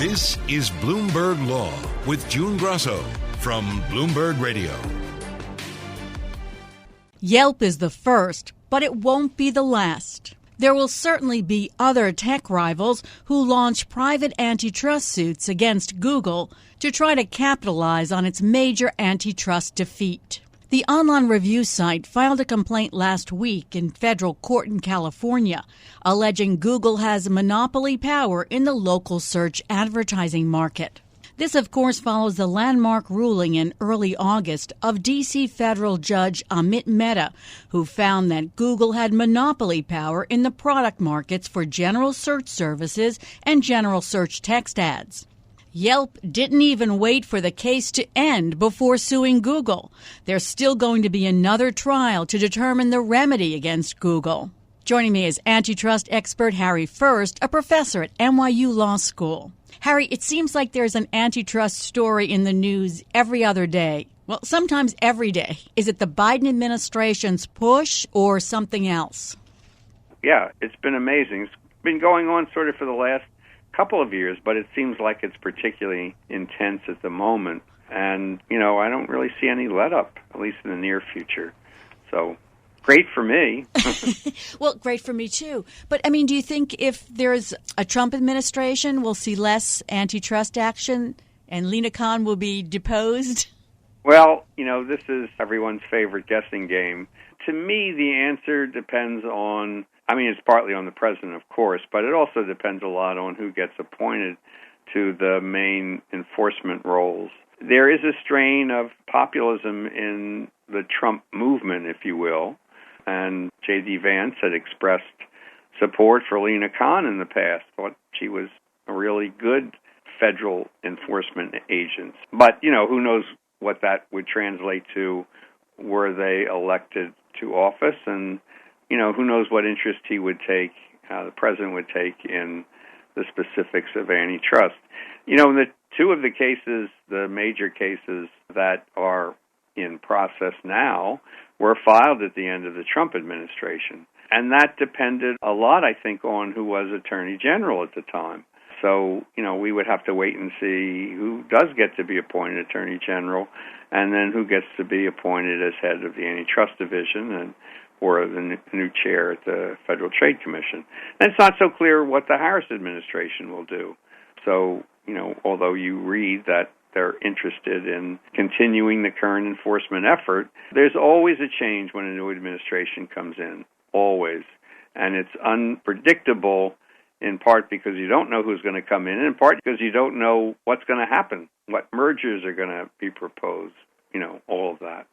This is Bloomberg Law with June Grasso from Bloomberg Radio. Yelp is the first, but it won't be the last. There will certainly be other tech rivals who launch private antitrust suits against Google to try to capitalize on its major antitrust defeat. The online review site filed a complaint last week in federal court in California, alleging Google has monopoly power in the local search advertising market. This, of course, follows the landmark ruling in early August of D.C. federal judge Amit Mehta, who found that Google had monopoly power in the product markets for general search services and general search text ads. Yelp didn't even wait for the case to end before suing Google. There's still going to be another trial to determine the remedy against Google. Joining me is antitrust expert Harry First, a professor at NYU Law School. Harry, it seems like there's an antitrust story in the news every other day. Well, sometimes every day. Is it the Biden administration's push or something else? Yeah, it's been amazing. It's been going on sort of for the last couple of years, but it seems like it's particularly intense at the moment. And, I don't really see any let-up, at least in the near future. So, great for me. Well, great for me, too. But, do you think if there's a Trump administration, we'll see less antitrust action and Lina Khan will be deposed? Well, this is everyone's favorite guessing game. To me, the answer depends on, it's partly on the president, of course, but it also depends a lot on who gets appointed to the main enforcement roles. There is a strain of populism in the Trump movement, if you will, and J.D. Vance had expressed support for Lina Khan in the past, thought she was a really good federal enforcement agent. But, who knows what that would translate to were they elected to office, and, who knows what interest he would take, the president would take in the specifics of antitrust. The two of the cases, the major cases that are in process now, were filed at the end of the Trump administration. And that depended a lot, I think, on who was Attorney General at the time. So, we would have to wait and see who does get to be appointed Attorney General and then who gets to be appointed as head of the Antitrust Division or the new chair at the Federal Trade Commission. And it's not so clear what the Harris administration will do. So, although you read that they're interested in continuing the current enforcement effort, there's always a change when a new administration comes in, always. And it's unpredictable in part because you don't know who's going to come in part because you don't know what's going to happen, what mergers are going to be proposed, all of that.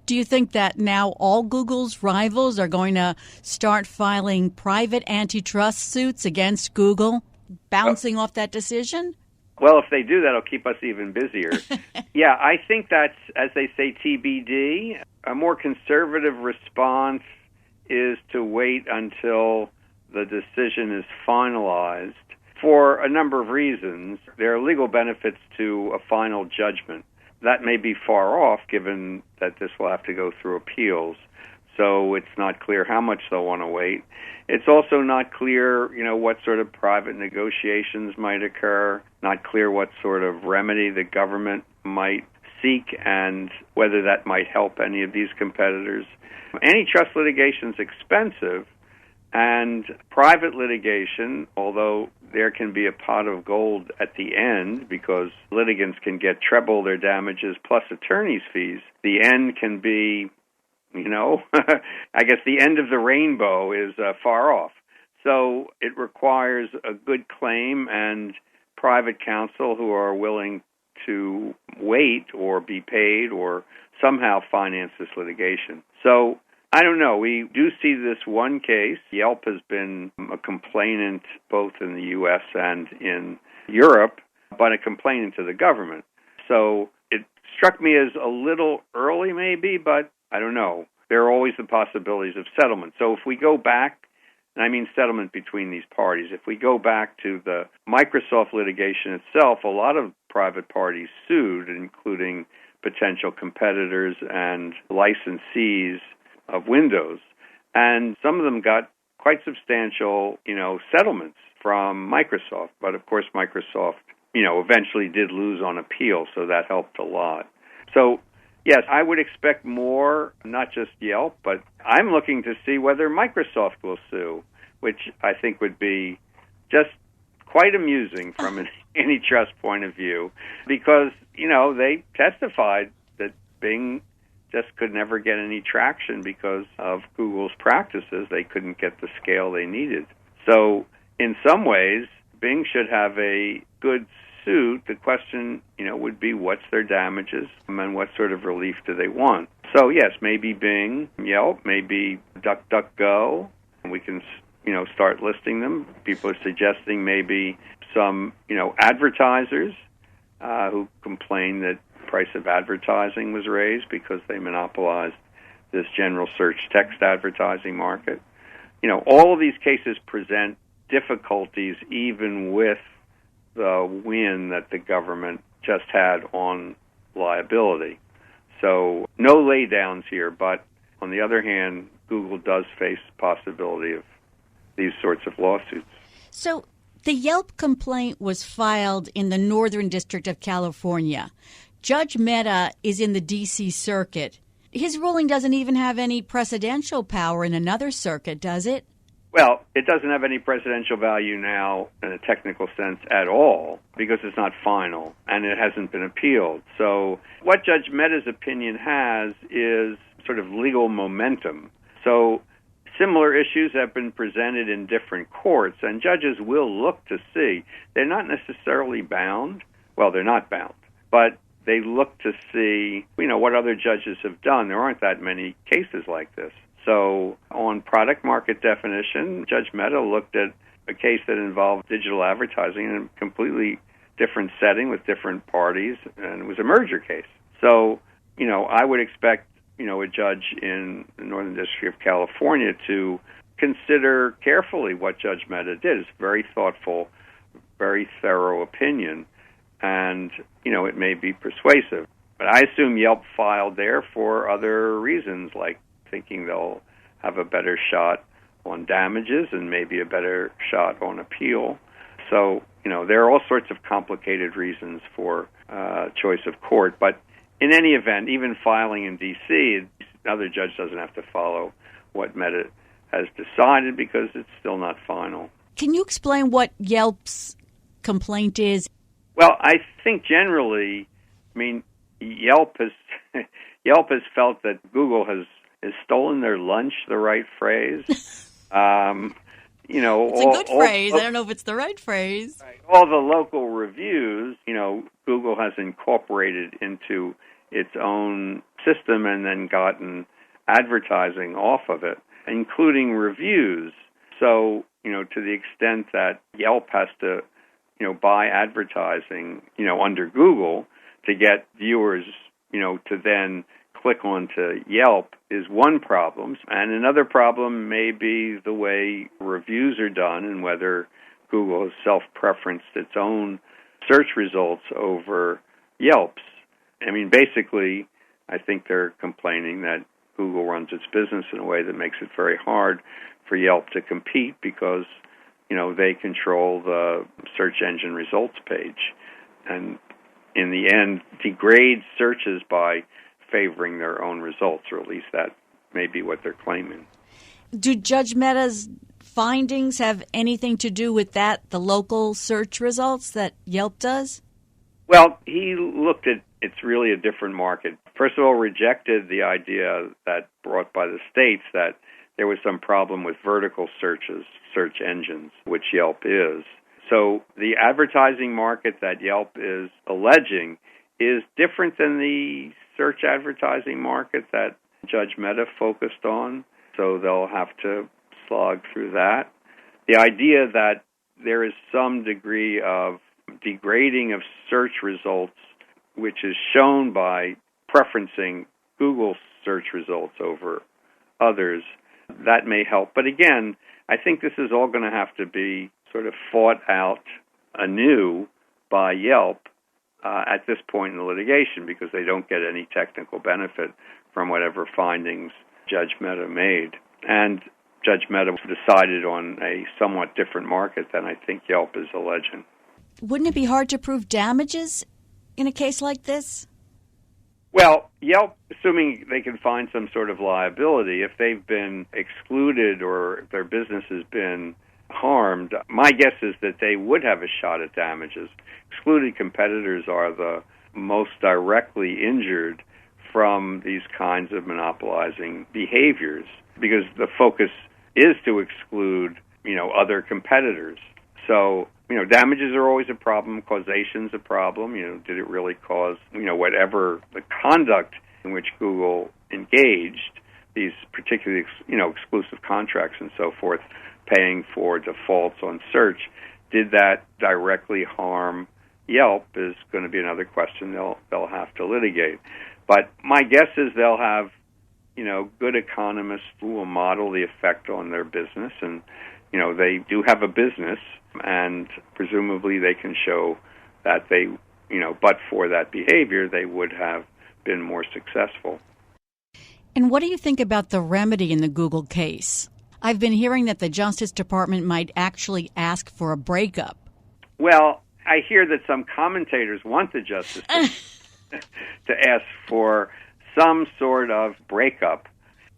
Do you think that now all Google's rivals are going to start filing private antitrust suits against Google, bouncing off that decision? Well, if they do, that'll keep us even busier. Yeah, I think that's, as they say, TBD. A more conservative response is to wait until the decision is finalized for a number of reasons. There are legal benefits to a final judgment. That may be far off, given that this will have to go through appeals. So it's not clear how much they'll want to wait. It's also not clear, what sort of private negotiations might occur, not clear what sort of remedy the government might seek and whether that might help any of these competitors. Antitrust litigation is expensive, and private litigation, although there can be a pot of gold at the end because litigants can get treble their damages plus attorney's fees, the end can be I guess the end of the rainbow is far off. So it requires a good claim and private counsel who are willing to wait or be paid or somehow finance this litigation. So I don't know. We do see this one case. Yelp has been a complainant both in the U.S. and in Europe, but a complainant to the government. So it struck me as a little early maybe, but I don't know. There are always the possibilities of settlement. So if we go back, and I mean settlement between these parties, if we go back to the Microsoft litigation itself, a lot of private parties sued, including potential competitors and licensees of Windows. And some of them got quite substantial, settlements from Microsoft. But of course, Microsoft eventually did lose on appeal, so that helped a lot. So, yes, I would expect more, not just Yelp, but I'm looking to see whether Microsoft will sue, which I think would be just quite amusing from an antitrust point of view, because, they testified that Bing just could never get any traction because of Google's practices. They couldn't get the scale they needed. So, in some ways, Bing should have a good suit. The question, would be what's their damages and what sort of relief do they want? So, yes, maybe Bing, Yelp, maybe DuckDuckGo. We can, start listing them. People are suggesting maybe some, advertisers who complain that the price of advertising was raised because they monopolized this general search text advertising market. All of these cases present difficulties even with the win that the government just had on liability. So no laydowns here, but on the other hand, Google does face the possibility of these sorts of lawsuits. So the Yelp complaint was filed in the Northern District of California. Judge Mehta is in the D.C. Circuit. His ruling doesn't even have any precedential power in another circuit, does it? Well, it doesn't have any precedential value now in a technical sense at all because it's not final and it hasn't been appealed. So what Judge Mehta's opinion has is sort of legal momentum. So similar issues have been presented in different courts, and judges will look to see. They're not necessarily bound. Well, they're not bound, but they look to see, what other judges have done. There aren't that many cases like this. So on product market definition, Judge Mehta looked at a case that involved digital advertising in a completely different setting with different parties, and it was a merger case. So, I would expect, a judge in the Northern District of California to consider carefully what Judge Mehta did. It's a very thoughtful, very thorough opinion, and, it may be persuasive. But I assume Yelp filed there for other reasons, like thinking they'll have a better shot on damages and maybe a better shot on appeal. So, there are all sorts of complicated reasons for choice of court. But in any event, even filing in D.C., another judge doesn't have to follow what Mehta has decided because it's still not final. Can you explain what Yelp's complaint is? Well, I think generally, Yelp has felt that Google has stolen their lunch, the right phrase. It's a good phrase. I don't know if it's the right phrase. Right. All the local reviews, Google has incorporated into its own system and then gotten advertising off of it, including reviews. So, to the extent that Yelp has to, buy advertising, under Google to get viewers, to then click onto Yelp is one problem. And another problem may be the way reviews are done and whether Google has self-preferenced its own search results over Yelp's. Basically, I think they're complaining that Google runs its business in a way that makes it very hard for Yelp to compete because, they control the search engine results page. And in the end, degrade searches by favoring their own results, or at least that may be what they're claiming. Do Judge Mehta's findings have anything to do with that, the local search results that Yelp does? Well, he looked at it's really a different market. First of all, rejected the idea that brought by the states that there was some problem with vertical searches, search engines, which Yelp is. So the advertising market that Yelp is alleging is different than the search advertising market that Judge Mehta focused on. So they'll have to slog through that. The idea that there is some degree of degrading of search results, which is shown by preferencing Google's search results over others, that may help. But again, I think this is all going to have to be sort of fought out anew by Yelp at this point in the litigation because they don't get any technical benefit from whatever findings Judge Mehta made. And Judge Mehta decided on a somewhat different market than I think Yelp is alleging. wouldn't it be hard to prove damages in a case like this? Well, Yelp, assuming they can find some sort of liability, if they've been excluded or if their business has been harmed, my guess is that they would have a shot at damages. Excluded competitors are the most directly injured from these kinds of monopolizing behaviors because the focus is to exclude, other competitors. So, damages are always a problem. Causation's a problem. Did it really cause, whatever the conduct in which Google engaged, these particularly, exclusive contracts and so forth, paying for defaults on search, did that directly harm Yelp is going to be another question they'll have to litigate. But my guess is they'll have, good economists who will model the effect on their business. And, they do have a business, and presumably they can show that they, but for that behavior, they would have been more successful. And what do you think about the remedy in the Google case? I've been hearing that the Justice Department might actually ask for a breakup. Well, I hear that some commentators want the Justice Department to ask for some sort of breakup.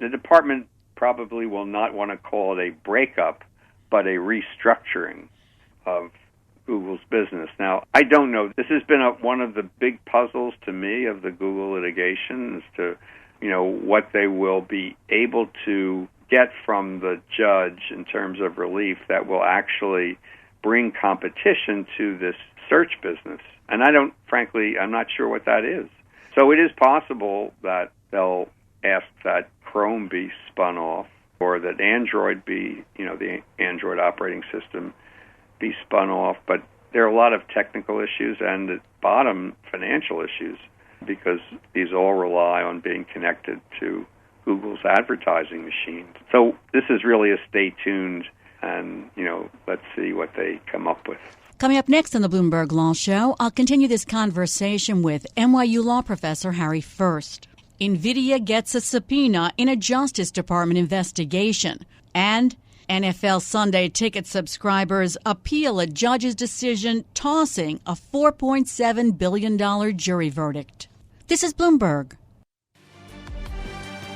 The department probably will not want to call it a breakup, but a restructuring of Google's business. Now, I don't know. This has been one of the big puzzles to me of the Google litigation as to, what they will be able to get from the judge in terms of relief that will actually bring competition to this search business. And I'm not sure what that is. So it is possible that they'll ask that Chrome be spun off or that Android be, the Android operating system be spun off. But there are a lot of technical issues and at bottom financial issues because these all rely on being connected to Google's advertising machine. So this is really a stay tuned and, let's see what they come up with. Coming up next on the Bloomberg Law Show, I'll continue this conversation with NYU law professor Harry First. Nvidia gets a subpoena in a Justice Department investigation. And NFL Sunday Ticket subscribers appeal a judge's decision tossing a $4.7 billion jury verdict. This is Bloomberg.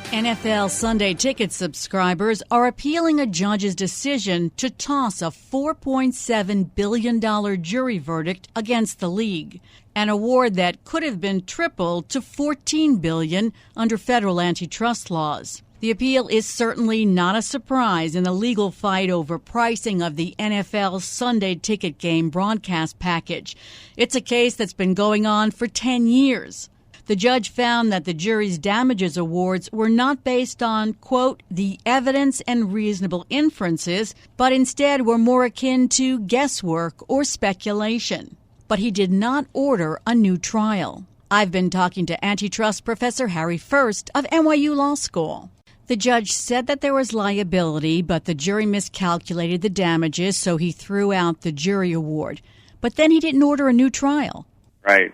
NFL Sunday Ticket subscribers are appealing a judge's decision to toss a $4.7 billion jury verdict against the league, an award that could have been tripled to $14 billion under federal antitrust laws. The appeal is certainly not a surprise in the legal fight over pricing of the NFL Sunday Ticket game broadcast package. It's a case that's been going on for 10 years. The judge found that the jury's damages awards were not based on, quote, the evidence and reasonable inferences, but instead were more akin to guesswork or speculation. But he did not order a new trial. I've been talking to Antitrust Professor Harry First of NYU Law School. The judge said that there was liability, but the jury miscalculated the damages, so he threw out the jury award. But then he didn't order a new trial. Right.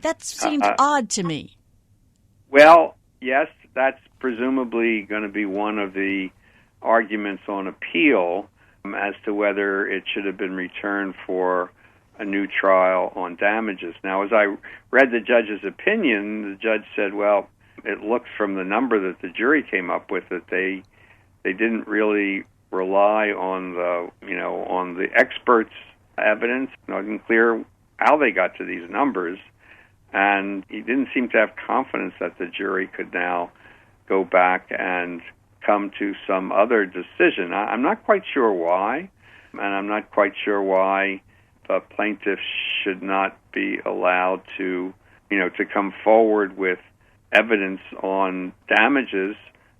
That seems odd to me. Well, yes, that's presumably going to be one of the arguments on appeal as to whether it should have been returned for a new trial on damages. Now, as I read the judge's opinion, the judge said, well, it looks from the number that the jury came up with that they didn't really rely on the experts' evidence. It wasn't clear how they got to these numbers. And he didn't seem to have confidence that the jury could now go back and come to some other decision. I'm not quite sure why, and I'm not quite sure why the plaintiffs should not be allowed to come forward with evidence on damages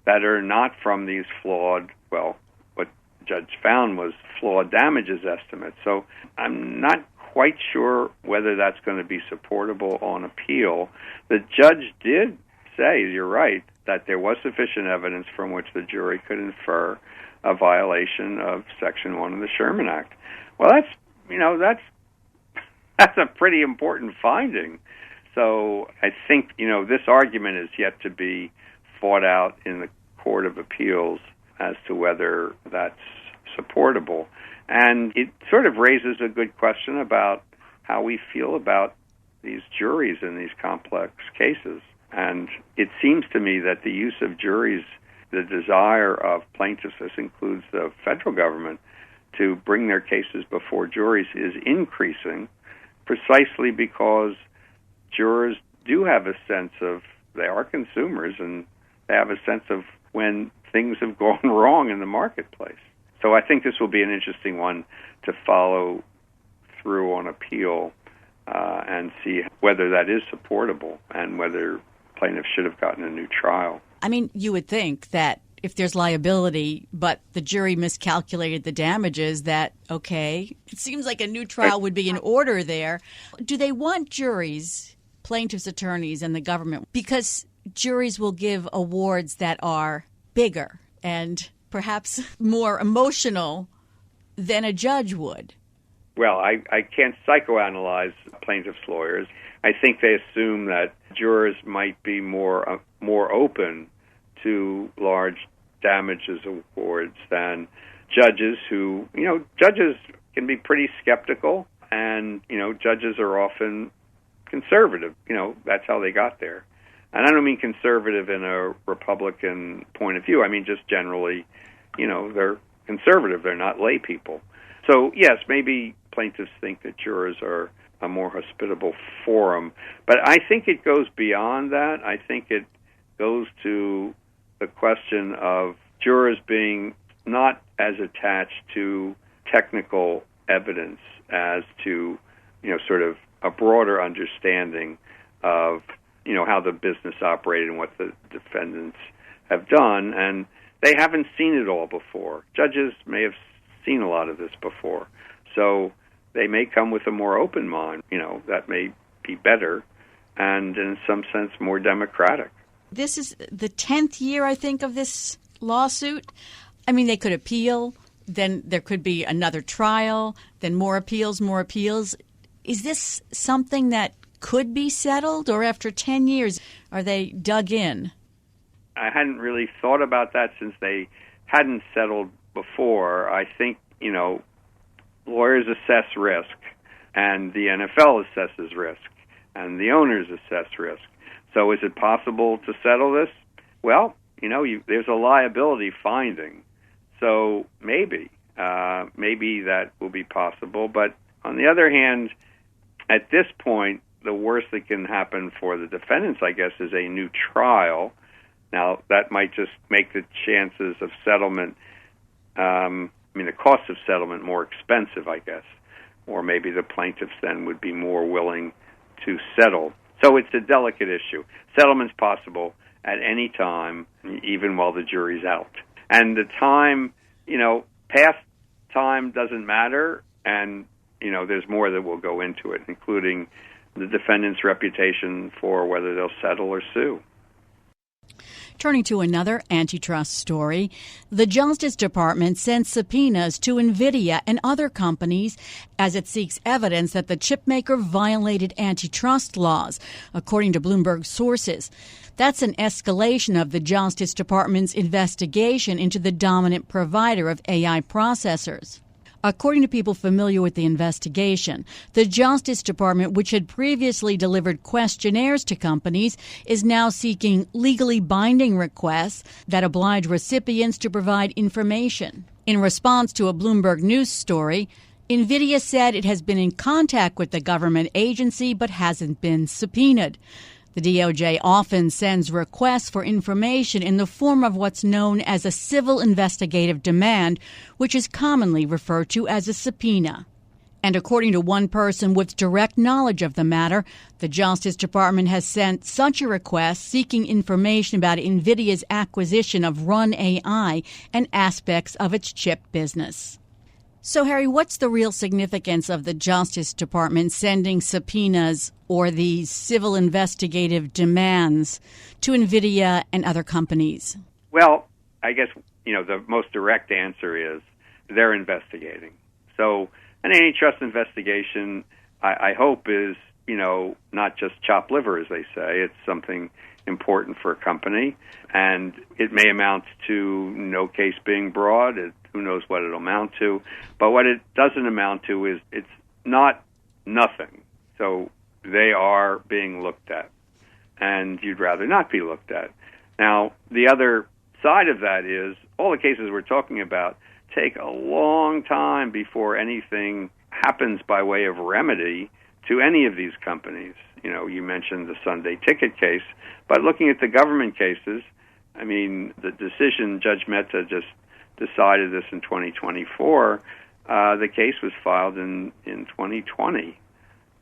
that are not from these flawed, what the judge found was flawed damages estimates. So I'm not quite sure whether that's going to be supportable on appeal. The judge did say, you're right, that there was sufficient evidence from which the jury could infer a violation of Section 1 of the Sherman Act. Well, that's a pretty important finding. So I think, this argument is yet to be fought out in the Court of Appeals as to whether that's supportable. And it sort of raises a good question about how we feel about these juries in these complex cases. And it seems to me that the use of juries, the desire of plaintiffs, this includes the federal government, to bring their cases before juries is increasing precisely because jurors do have a sense of, they are consumers, and they have a sense of when things have gone wrong in the marketplace. So I think this will be an interesting one to follow through on appeal and see whether that is supportable and whether plaintiffs should have gotten a new trial. I mean, you would think that if there's liability, but the jury miscalculated the damages, that, okay, it seems like a new trial would be in order there. Do they want juries, plaintiffs' attorneys, and the government? Because juries will give awards that are bigger and perhaps more emotional than a judge would. Well, I can't psychoanalyze plaintiffs' lawyers. I think they assume that jurors might be more open to large damages awards than judges who, judges can be pretty skeptical, and, judges are often conservative. That's how they got there. And I don't mean conservative in a Republican point of view. I mean just generally, they're conservative. They're not lay people. So, yes, maybe plaintiffs think that jurors are a more hospitable forum. But I think it goes beyond that. I think it goes to the question of jurors being not as attached to technical evidence as to, sort of a broader understanding of, how the business operated and what the defendants have done. And they haven't seen it all before. Judges may have seen a lot of this before. So they may come with a more open mind, that may be better and in some sense more democratic. This is the 10th year, I think, of this lawsuit. I mean, they could appeal, then there could be another trial, then more appeals. Is this something that could be settled, or after 10 years, are they dug in? I hadn't really thought about that since they hadn't settled before. I think, lawyers assess risk, and the NFL assesses risk, and the owners assess risk. So is it possible to settle this? Well, there's a liability finding. So maybe that will be possible. But on the other hand, at this point, the worst that can happen for the defendants, I guess, is a new trial. Now, that might just make the chances of settlement, the cost of settlement more expensive, I guess. Or maybe the plaintiffs then would be more willing to settle. So it's a delicate issue. Settlement's possible at any time, even while the jury's out. And the time, past time doesn't matter, and, there's more that will go into it, including the defendant's reputation for whether they'll settle or sue. Turning to another antitrust story, the Justice Department sent subpoenas to Nvidia and other companies as it seeks evidence that the chipmaker violated antitrust laws, according to Bloomberg sources. That's an escalation of the Justice Department's investigation into the dominant provider of AI processors. According to people familiar with the investigation, the Justice Department, which had previously delivered questionnaires to companies, is now seeking legally binding requests that oblige recipients to provide information. In response to a Bloomberg News story, Nvidia said it has been in contact with the government agency but hasn't been subpoenaed. The DOJ often sends requests for information in the form of what's known as a civil investigative demand, which is commonly referred to as a subpoena. And according to one person with direct knowledge of the matter, the Justice Department has sent such a request seeking information about Nvidia's acquisition of Run AI and aspects of its chip business. So, Harry, what's the real significance of the Justice Department sending subpoenas or these civil investigative demands to Nvidia and other companies? Well, I guess, the most direct answer is they're investigating. So an antitrust investigation, I hope, is, not just chopped liver, as they say. It's something important for a company, and it may amount to no case being brought. Who knows what it'll amount to. But what it doesn't amount to is it's not nothing. So they are being looked at, and you'd rather not be looked at. Now, the other side of that is all the cases we're talking about take a long time before anything happens by way of remedy to any of these companies. You know, you mentioned the Sunday ticket case, but looking at the government cases, I mean, the decision, Judge Mehta just decided this in 2024. The case was filed in 2020.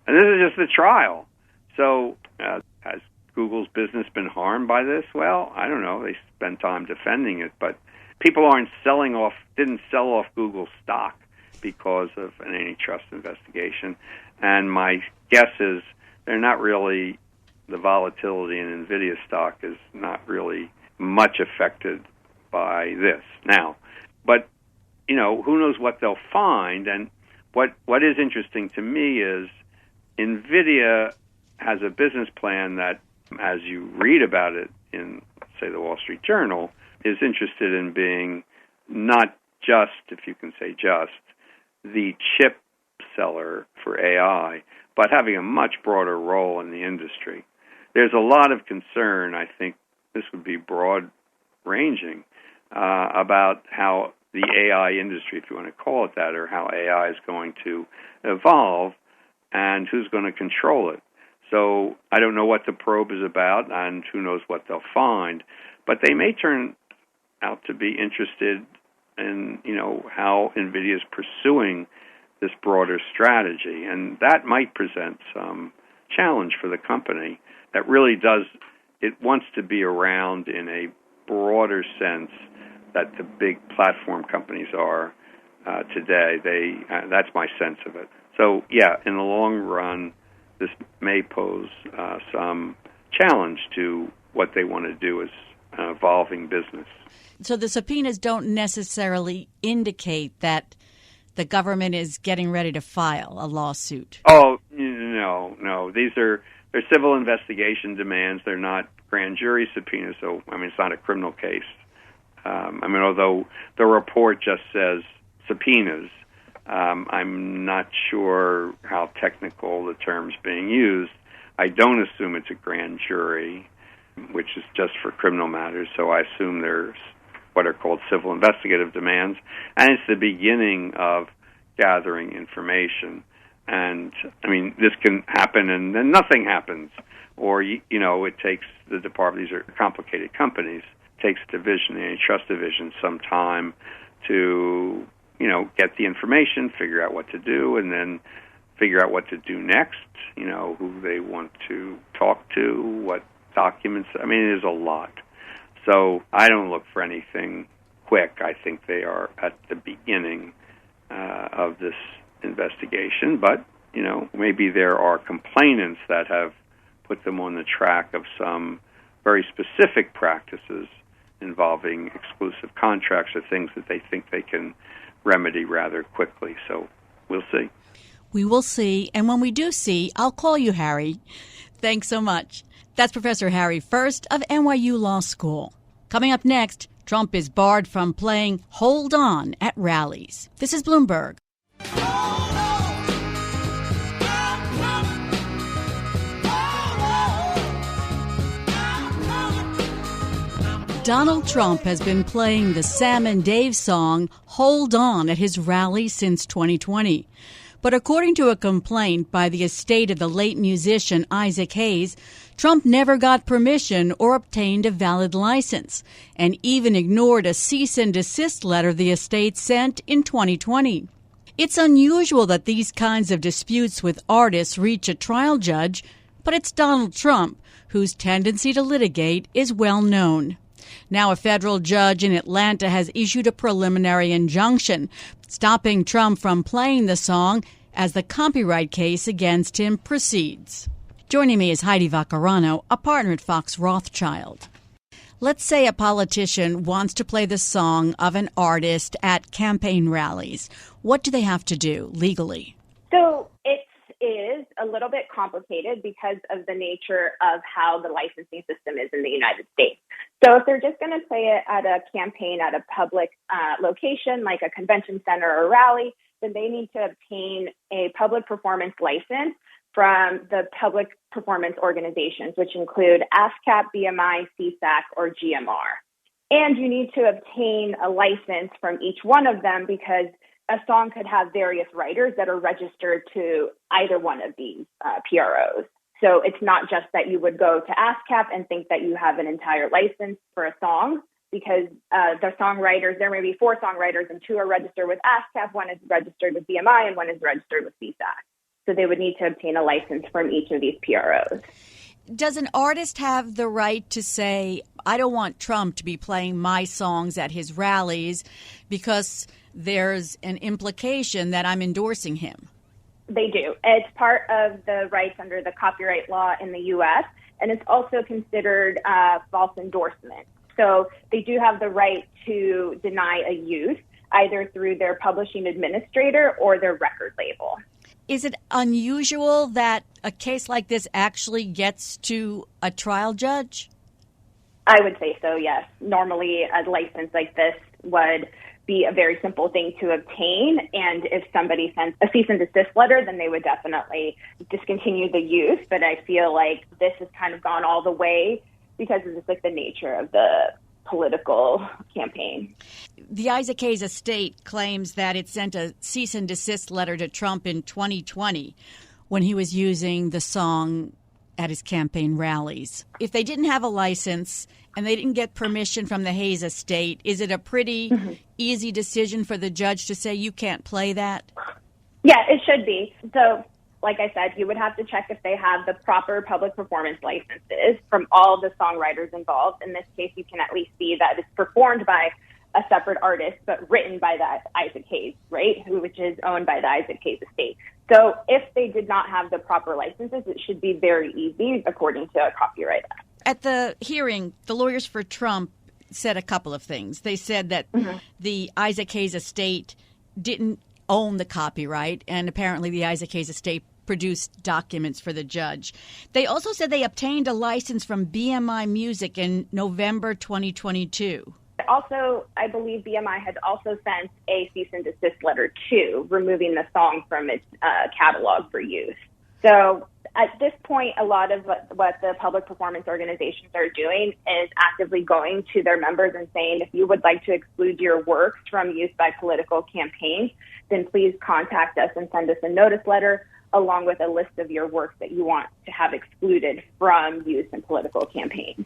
And this is just the trial. So has Google's business been harmed by this? Well, I don't know. They spend time defending it, but people didn't sell off Google's stock because of an antitrust investigation. And my guess is the volatility in Nvidia stock is not really much affected by this. Now, but, you know, who knows what they'll find? And what is interesting to me is Nvidia has a business plan that, as you read about it in, say, the Wall Street Journal, is interested in being not just, if you can say just, the chip seller for AI, but having a much broader role in the industry. There's a lot of concern, I think this would be broad-ranging, about how the AI industry, if you want to call it that, or how AI is going to evolve and who's going to control it. So I don't know what the probe is about, and who knows what they'll find, but they may turn out to be interested in, you know, how NVIDIA is pursuing this broader strategy, and that might present some challenge for the company that really it wants to be around in a broader sense that the big platform companies are today. That's my sense of it. So, yeah, in the long run, this may pose some challenge to what they want to do as an evolving business. So the subpoenas don't necessarily indicate that the government is getting ready to file a lawsuit. Oh, no. They're civil investigation demands. They're not grand jury subpoenas, so, I mean, it's not a criminal case. Although the report just says subpoenas, I'm not sure how technical the term's being used. I don't assume it's a grand jury, which is just for criminal matters, so I assume there's what are called civil investigative demands, and it's the beginning of gathering information. And, I mean, this can happen and then nothing happens, or, it takes the department, these are complicated companies, takes division, the Antitrust division, some time to, get the information, figure out what to do, and then figure out what to do next, who they want to talk to, what documents. I mean, it is a lot. So I don't look for anything quick. I think they are at the beginning of this investigation, but, maybe there are complainants that have put them on the track of some very specific practices involving exclusive contracts or things that they think they can remedy rather quickly. So we'll see. We will see. And when we do see, I'll call you, Harry. Thanks so much. That's Professor Harry First of NYU Law School. Coming up next, Trump is barred from playing Hold On at rallies. This is Bloomberg. Donald Trump has been playing the Sam and Dave song Hold On at his rally since 2020. But according to a complaint by the estate of the late musician Isaac Hayes, Trump never got permission or obtained a valid license, and even ignored a cease and desist letter the estate sent in 2020. It's unusual that these kinds of disputes with artists reach a trial judge, but it's Donald Trump, whose tendency to litigate is well known. Now a federal judge in Atlanta has issued a preliminary injunction stopping Trump from playing the song as the copyright case against him proceeds. Joining me is Heidi Vaccarano, a partner at Fox Rothschild. Let's say a politician wants to play the song of an artist at campaign rallies. What do they have to do legally? So it is a little bit complicated because of the nature of how the licensing system is in the United States. So if they're just going to play it at a campaign at a public location like a convention center or rally, then they need to obtain a public performance license from the public performance organizations, which include ASCAP, BMI, CSAC, or GMR. And you need to obtain a license from each one of them because a song could have various writers that are registered to either one of these PROs. So it's not just that you would go to ASCAP and think that you have an entire license for a song, because the songwriters, there may be 4 songwriters and 2 are registered with ASCAP, 1 is registered with BMI, and 1 is registered with CSAC. So they would need to obtain a license from each of these PROs. Does an artist have the right to say, I don't want Trump to be playing my songs at his rallies because there's an implication that I'm endorsing him? They do. It's part of the rights under the copyright law in the U.S., and it's also considered false endorsement. So they do have the right to deny a use, either through their publishing administrator or their record label. Is it unusual that a case like this actually gets to a trial judge? I would say so, yes. Normally, a license like this would be a very simple thing to obtain. And if somebody sends a cease and desist letter, then they would definitely discontinue the use. But I feel like this has kind of gone all the way because of just like the nature of the political campaign. The Isaac Hayes estate claims that it sent a cease and desist letter to Trump in 2020 when he was using the song at his campaign rallies. If they didn't have a license and they didn't get permission from the Hayes estate, is it a pretty easy decision for the judge to say you can't play that? Yeah, it should be. So, like I said, you would have to check if they have the proper public performance licenses from all the songwriters involved. In this case, you can at least see that it's performed by a separate artist, but written by that Isaac Hayes, right, which is owned by the Isaac Hayes estate. So if they did not have the proper licenses, it should be very easy according to a Copyright Act. At the hearing, the lawyers for Trump said a couple of things. They said that the Isaac Hayes estate didn't own the copyright, and apparently the Isaac Hayes estate produced documents for the judge. They also said they obtained a license from BMI Music in November 2022. Also, I believe BMI had also sent a cease and desist letter too, removing the song from its catalog for use. So at this point, a lot of what the public performance organizations are doing is actively going to their members and saying, if you would like to exclude your works from use by political campaigns, then please contact us and send us a notice letter along with a list of your works that you want to have excluded from use in political campaigns.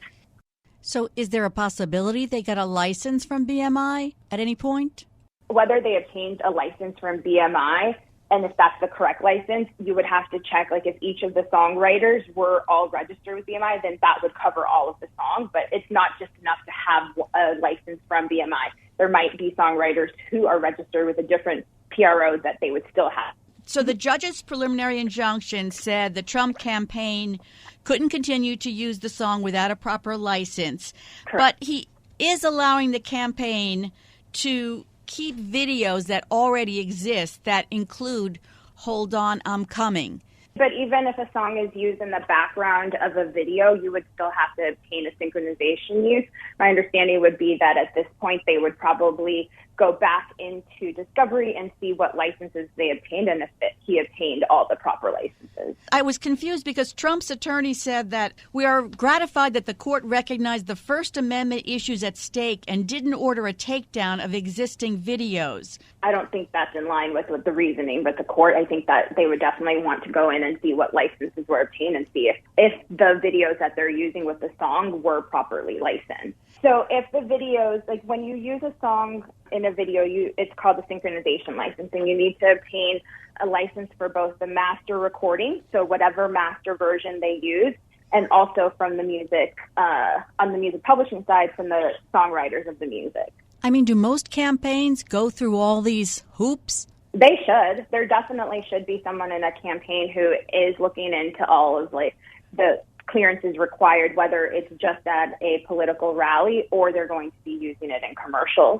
So is there a possibility they got a license from BMI at any point? Whether they obtained a license from BMI, and if that's the correct license, you would have to check, like, if each of the songwriters were all registered with BMI, then that would cover all of the songs. But it's not just enough to have a license from BMI. There might be songwriters who are registered with a different PRO that they would still have. So the judge's preliminary injunction said the Trump campaign couldn't continue to use the song without a proper license. Correct. But he is allowing the campaign to keep videos that already exist that include Hold On, I'm Coming. But even if a song is used in the background of a video, you would still have to obtain a synchronization use. My understanding would be that at this point they would probably go back into discovery and see what licenses they obtained and if he obtained all the proper licenses. I was confused because Trump's attorney said that we are gratified that the court recognized the First Amendment issues at stake and didn't order a takedown of existing videos. I don't think that's in line with the reasoning with the court. I think that they would definitely want to go in and see what licenses were obtained and see if the videos that they're using with the song were properly licensed. So if the videos, like when you use a song in a video, it's called the synchronization license, and you need to obtain a license for both the master recording, so whatever master version they use, and also from the music, on the music publishing side, from the songwriters of the music. I mean, do most campaigns go through all these hoops? They should. There definitely should be someone in a campaign who is looking into all of like the clearances required, whether it's just at a political rally or they're going to be using it in commercials.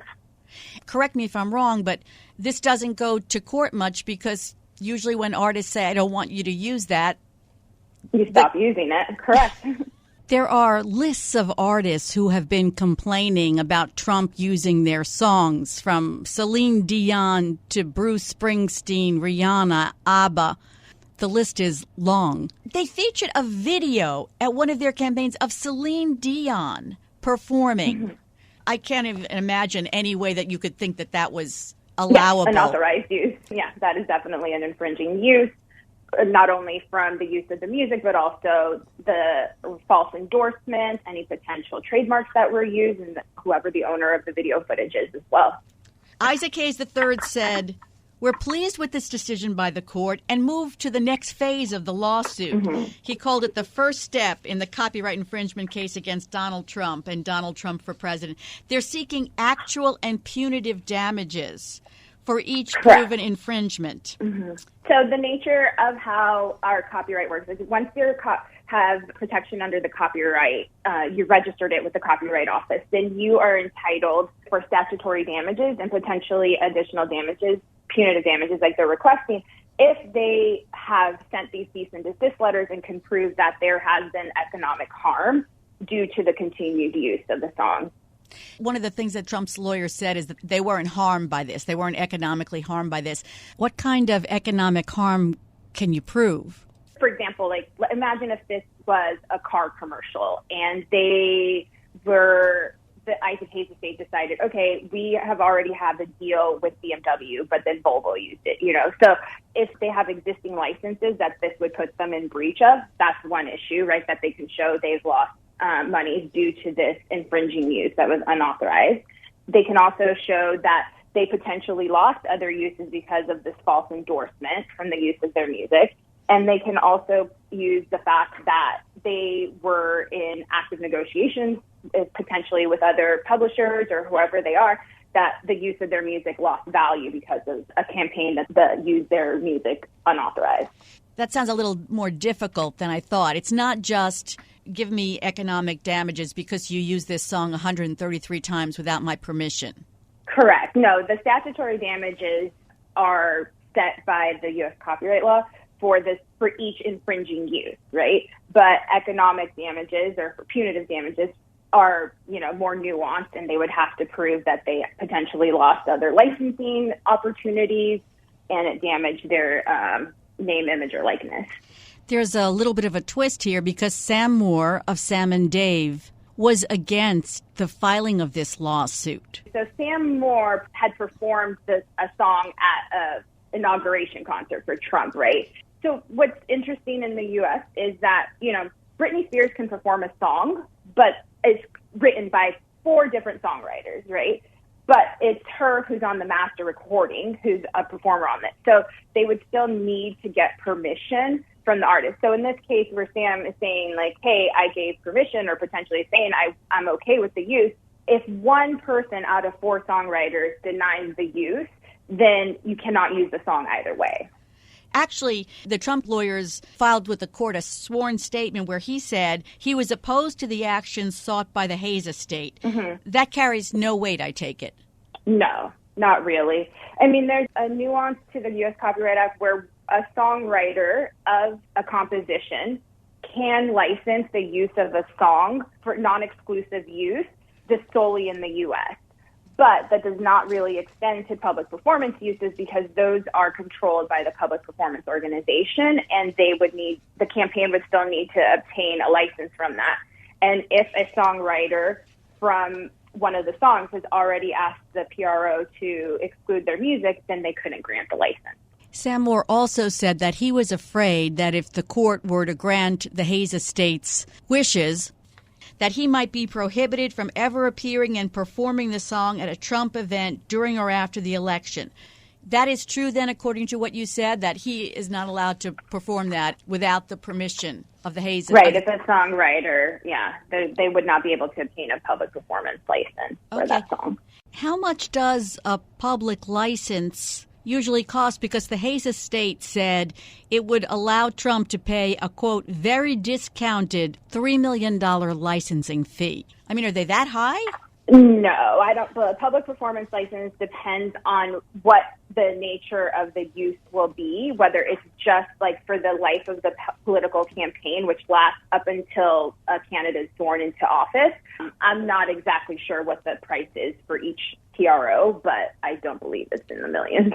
Correct me if I'm wrong, but this doesn't go to court much because usually when artists say, I don't want you to use that, you stop using it. Correct. There are lists of artists who have been complaining about Trump using their songs, from Celine Dion to Bruce Springsteen, Rihanna, ABBA. The list is long. They featured a video at one of their campaigns of Celine Dion performing. Mm-hmm. I can't even imagine any way that you could think that that was allowable. Yes, unauthorized use. Yeah, that is definitely an infringing use, not only from the use of the music, but also the false endorsement, any potential trademarks that were used, and whoever the owner of the video footage is as well. Isaac Hayes III said, "We're pleased with this decision by the court and moved to the next phase of the lawsuit." Mm-hmm. He called it the first step in the copyright infringement case against Donald Trump and Donald Trump for president. They're seeking actual and punitive damages for each proven infringement. Mm-hmm. So the nature of how our copyright works is once you have protection under the copyright, you registered it with the Copyright Office, then you are entitled for statutory damages and potentially additional damages, punitive damages like they're requesting, if they have sent these cease and desist letters and can prove that there has been economic harm due to the continued use of the song. One of the things that Trump's lawyer said is that they weren't harmed by this. They weren't economically harmed by this. What kind of economic harm can you prove? For example, like imagine if this was a car commercial and they were, the Isaac Hayes estate decided, okay, we have already had a deal with BMW, but then Volvo used it, So if they have existing licenses that this would put them in breach of, that's one issue, right, that they can show they've lost money due to this infringing use that was unauthorized. They can also show that they potentially lost other uses because of this false endorsement from the use of their music. And they can also use the fact that they were in active negotiations, potentially with other publishers or whoever they are, that the use of their music lost value because of a campaign that used their music unauthorized. That sounds a little more difficult than I thought. It's not just give me economic damages because you use this song 133 times without my permission. Correct. No, the statutory damages are set by the U.S. copyright law for each infringing use, right? But economic damages or punitive damages are, more nuanced, and they would have to prove that they potentially lost other licensing opportunities and it damaged their name, image, or likeness. There's a little bit of a twist here because Sam Moore of Sam and Dave was against the filing of this lawsuit. So Sam Moore had performed a song at an inauguration concert for Trump, right? So what's interesting in the U.S. is that, Britney Spears can perform a song, but it's written by 4 different songwriters, right? But it's her who's on the master recording, who's a performer on it. So they would still need to get permission from the artist. So in this case where Sam is saying like, hey, I gave permission, or potentially saying I'm okay with the use, if one person out of 4 songwriters denies the use, then you cannot use the song either way. Actually, the Trump lawyers filed with the court a sworn statement where he said he was opposed to the actions sought by the Hayes estate. Mm-hmm. That carries no weight, I take it. No, not really. I mean, there's a nuance to the U.S. Copyright Act where a songwriter of a composition can license the use of a song for non-exclusive use just solely in the U.S. But that does not really extend to public performance uses because those are controlled by the public performance organization, and the campaign would still need to obtain a license from that. And if a songwriter from one of the songs has already asked the PRO to exclude their music, then they couldn't grant the license. Sam Moore also said that he was afraid that if the court were to grant the Hayes estate's wishes, that he might be prohibited from ever appearing and performing the song at a Trump event during or after the election. That is true then, according to what you said, that he is not allowed to perform that without the permission of the Hayes estate? Right, if a songwriter, they would not be able to obtain a public performance license for that song. How much does a public license usually cost? Because the Hayes estate said it would allow Trump to pay a, quote, very discounted $3 million licensing fee. I mean, are they that high? No, I don't. The public performance license depends on what the nature of the use will be, whether it's just like for the life of the political campaign, which lasts up until a candidate is sworn into office. I'm not exactly sure what the price is for each TRO, but I don't believe it's in the millions.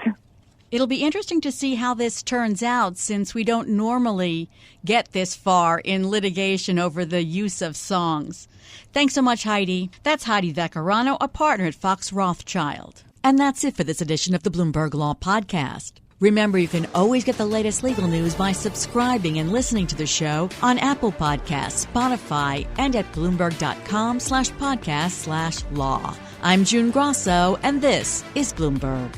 It'll be interesting to see how this turns out, since we don't normally get this far in litigation over the use of songs. Thanks so much, Heidi. That's Heidi Vaccarano, a partner at Fox Rothschild. And that's it for this edition of the Bloomberg Law Podcast. Remember, you can always get the latest legal news by subscribing and listening to the show on Apple Podcasts, Spotify, and at Bloomberg.com/podcast/law. I'm June Grasso, and this is Bloomberg.